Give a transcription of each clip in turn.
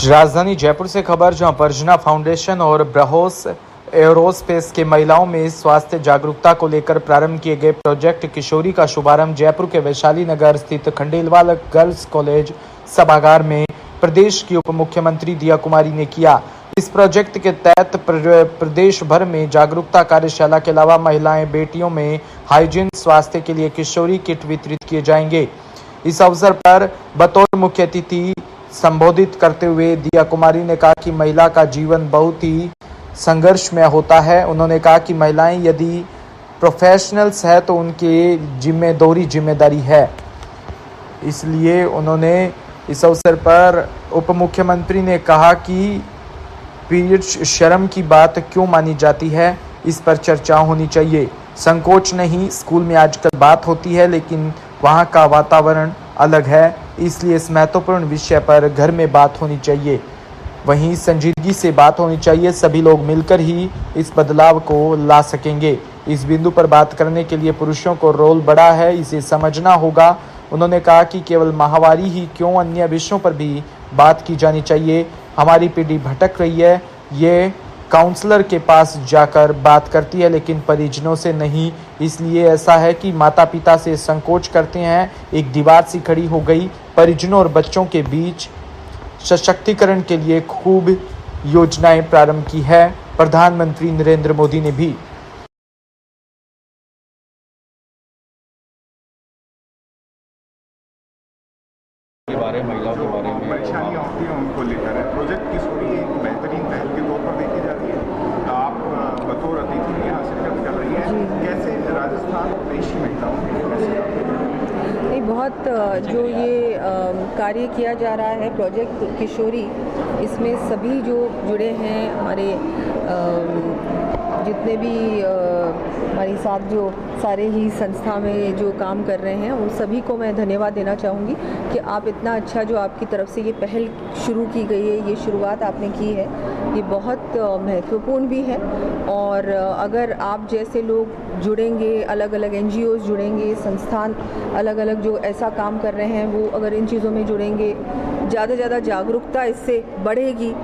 राजधानी जयपुर से खबर, जहां परजना फाउंडेशन और ब्रह्मोस एरोस्पेस के महिलाओं में स्वास्थ्य जागरूकता को लेकर प्रारंभ किए गए प्रोजेक्ट किशोरी का शुभारंभ जयपुर के वैशाली नगर स्थित खंडेलवाल गर्ल्स कॉलेज सभागार में प्रदेश की उप मुख्यमंत्री दिया कुमारी ने किया। इस प्रोजेक्ट के तहत प्रदेश भर में जागरूकता कार्यशाला के अलावा महिलाएं बेटियों में हाइजीन स्वास्थ्य के लिए किशोरी किट वितरित किए जाएंगे। इस अवसर पर बतौर मुख्य अतिथि संबोधित करते हुए दिया कुमारी ने कहा कि महिला का जीवन बहुत ही संघर्षमय होता है। उन्होंने कहा कि महिलाएं यदि प्रोफेशनल्स है तो उनकी दोहरी जिम्मेदारी है। इसलिए उन्होंने इस अवसर पर उप मुख्यमंत्री ने कहा कि पीरियड्स शर्म की बात क्यों मानी जाती है, इस पर चर्चा होनी चाहिए। संकोच नहीं, स्कूल में आजकल बात होती है लेकिन वहाँ का वातावरण अलग है, इसलिए इस महत्वपूर्ण विषय पर घर में बात होनी चाहिए, वहीं संजीदगी से बात होनी चाहिए। सभी लोग मिलकर ही इस बदलाव को ला सकेंगे। इस बिंदु पर बात करने के लिए पुरुषों को रोल बड़ा है, इसे समझना होगा। उन्होंने कहा कि केवल माहवारी ही क्यों, अन्य विषयों पर भी बात की जानी चाहिए। हमारी पीढ़ी भटक रही है, ये काउंसलर के पास जाकर बात करती है लेकिन परिजनों से नहीं। इसलिए ऐसा है कि माता पिता से संकोच करते हैं, एक दीवार सी खड़ी हो गई। परिजनों और बच्चों के बीच सशक्तिकरण के लिए खूब योजनाएं प्रारंभ की है। प्रधानमंत्री नरेंद्र मोदी ने भी महिलाओं के बारे में परेशानियाँ होती हैं उनको लेकर है। प्रोजेक्ट किशोरी एक बेहतरीन पहल के तौर पर देखी जाती है। आप बतौर अतिथि यहाँ शिरकत कर रही हैं, कैसे राजस्थान पेशी महिलाओं नहीं, बहुत जो ये कार्य किया जा रहा है प्रोजेक्ट किशोरी, इसमें सभी जो जुड़े हैं हमारे जितने भी हमारे साथ जो सारे ही संस्था में जो काम कर रहे हैं उन सभी को मैं धन्यवाद देना चाहूँगी कि आप इतना अच्छा जो आपकी तरफ से ये पहल शुरू की गई है, ये शुरुआत आपने की है, ये बहुत महत्वपूर्ण भी है। और अगर आप जैसे लोग जुड़ेंगे, अलग अलग NGOs जुड़ेंगे, संस्थान अलग अलग जो ऐसा काम कर रहे हैं वो अगर इन चीज़ों में जुड़ेंगे, ज़्यादा से ज़्यादा जागरूकता इससे बढ़ेगी।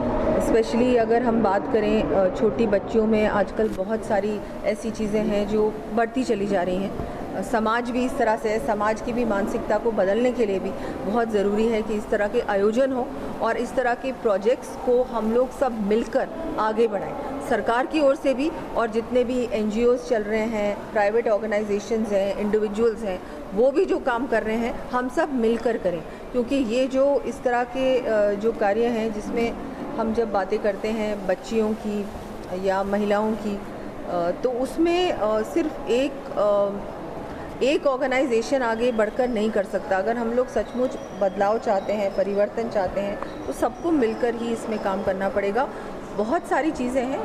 स्पेशली अगर हम बात करें छोटी बच्चियों में आजकल बहुत सारी ऐसी चीज़ें हैं जो बढ़ती चली जा रही हैं। समाज भी इस तरह से है, समाज की भी मानसिकता को बदलने के लिए भी बहुत ज़रूरी है कि इस तरह के आयोजन हो और इस तरह के प्रोजेक्ट्स को हम लोग सब मिलकर आगे बढ़ाएं। सरकार की ओर से भी और जितने भी NGOs चल रहे हैं, प्राइवेट ऑर्गेनाइजेशंस हैं, इंडिविजुअल्स हैं, वो भी जो काम कर रहे हैं हम सब मिलकर करें, क्योंकि ये जो इस तरह के जो कार्य हैं जिसमें हम जब बातें करते हैं बच्चियों की या महिलाओं की, तो उसमें सिर्फ एक ऑर्गेनाइजेशन आगे बढ़कर नहीं कर सकता। अगर हम लोग सचमुच बदलाव चाहते हैं, परिवर्तन चाहते हैं, तो सबको मिलकर ही इसमें काम करना पड़ेगा। बहुत सारी चीज़ें हैं,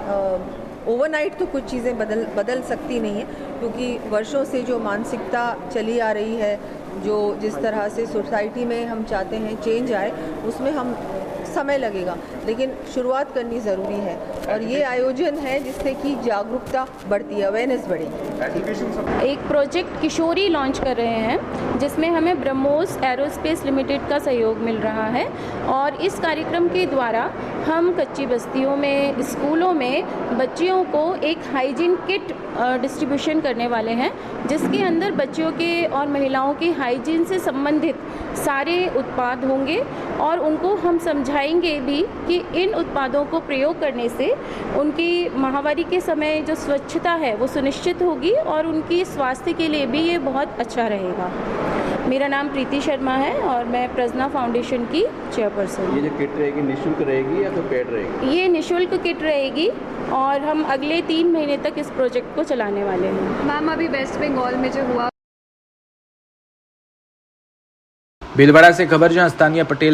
ओवरनाइट तो कुछ चीज़ें बदल सकती नहीं है, क्योंकि वर्षों से जो मानसिकता चली आ रही है, जो जिस तरह से सोसाइटी में हम चाहते हैं चेंज आए, उसमें हम समय लगेगा, लेकिन शुरुआत करनी ज़रूरी है। और ये आयोजन है जिससे कि जागरूकता बढ़ती है, अवेयरनेस बढ़ेगी। एक प्रोजेक्ट किशोरी लॉन्च कर रहे हैं जिसमें हमें ब्रह्मोस एरोस्पेस लिमिटेड का सहयोग मिल रहा है और इस कार्यक्रम के द्वारा हम कच्ची बस्तियों में, स्कूलों में बच्चियों को एक हाइजीन किट डिस्ट्रीब्यूशन करने वाले हैं, जिसके अंदर बच्चियों के और महिलाओं की हाइजीन से संबंधित सारे उत्पाद होंगे और उनको हम समझाएंगे भी कि इन उत्पादों को प्रयोग करने से उनकी माहवारी के समय जो स्वच्छता है वो सुनिश्चित होगी और उनकी स्वास्थ्य के लिए भी ये बहुत अच्छा रहेगा। मेरा नाम प्रीति शर्मा है और मैं प्रजना फाउंडेशन की चेयरपर्सन। ये जो किट रहेगी निःशुल्क रहेगी या तो पेड रहेगी? ये निःशुल्क किट रहेगी और हम अगले 3 महीने तक इस प्रोजेक्ट को चलाने वाले हैं। मैम, अभी वेस्ट बंगाल में जो हुआ, भीलवाड़ा से खबर, जहां स्थानीय पटेल